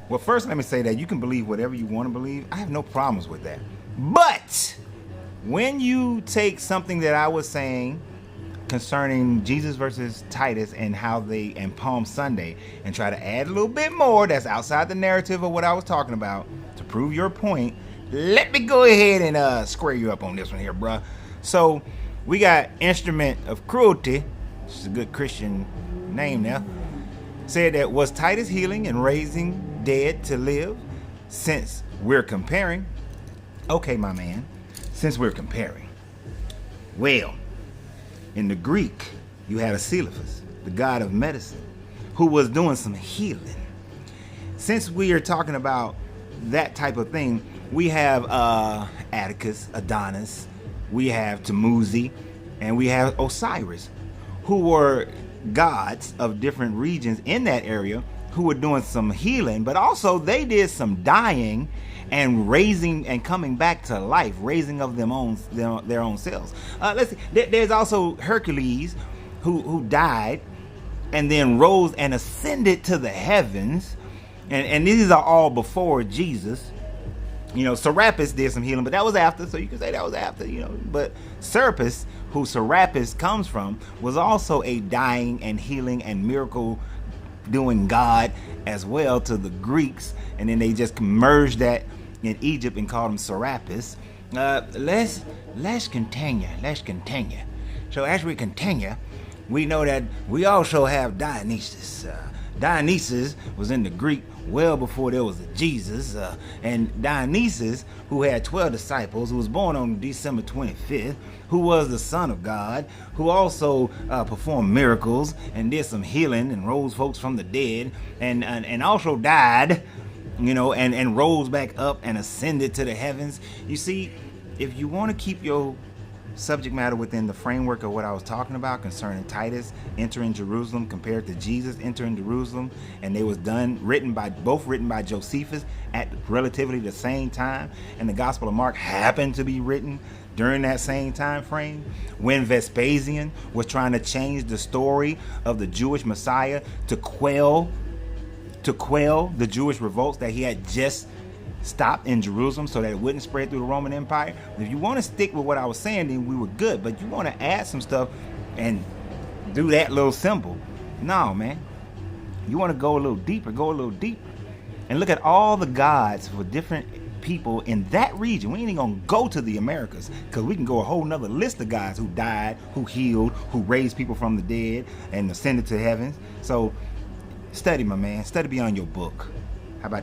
Well, first, let me say that you can believe whatever you want to believe. I have no problems with that. But when you take something that I was saying concerning Jesus versus Titus and how they and Palm Sunday and try to add a little bit more that's outside the narrative of what I was talking about to prove your point, let me go ahead and square you up on this one here, bruh. So we got Instrument of Cruelty, which is a good Christian name now, said that was Titus healing and raising dead to live? Since we're comparing, okay, my man, since we're comparing, well, in the Greek, you had Asclepius, the god of medicine, who was doing some healing. Since we are talking about that type of thing, we have Atticus, Adonis, we have Tamuzi, and we have Osiris, who were gods of different regions in that area who were doing some healing, but also they did some dying and raising and coming back to life, raising of their own selves. Let's see. There's also Hercules, who died and then rose and ascended to the heavens, and these are all before Jesus. You know, Serapis did some healing, but that was after, so you can say that was after, you know. But Serapis, who Serapis comes from, was also a dying and healing and miracle doing God as well to the Greeks, and then they just merged that in Egypt and called him Serapis. Let's continue. So as we continue, we know that we also have Dionysus. Dionysus was in the Greek well before there was a Jesus, and Dionysus, who had 12 disciples, who was born on December 25th, who was the son of God, who also performed miracles and did some healing and rose folks from the dead, and also died, you know, and rose back up and ascended to the heavens. You see, if you want to keep your subject matter within the framework of what I was talking about concerning Titus entering Jerusalem compared to Jesus entering Jerusalem, and they was written by Josephus at relatively the same time, and the Gospel of Mark happened to be written during that same time frame when Vespasian was trying to change the story of the Jewish Messiah to quell the Jewish revolts that he had just stopped in Jerusalem so that it wouldn't spread through the Roman Empire. If you want to stick with what I was saying, then we were good. But you want to add some stuff and do that little symbol. No, man. You want to go a little deeper, and look at all the gods for different people in that region. We ain't even gonna go to the Americas, because we can go a whole nother list of guys who died, who healed, who raised people from the dead and ascended to heavens. So study, my man. Study beyond your book. How about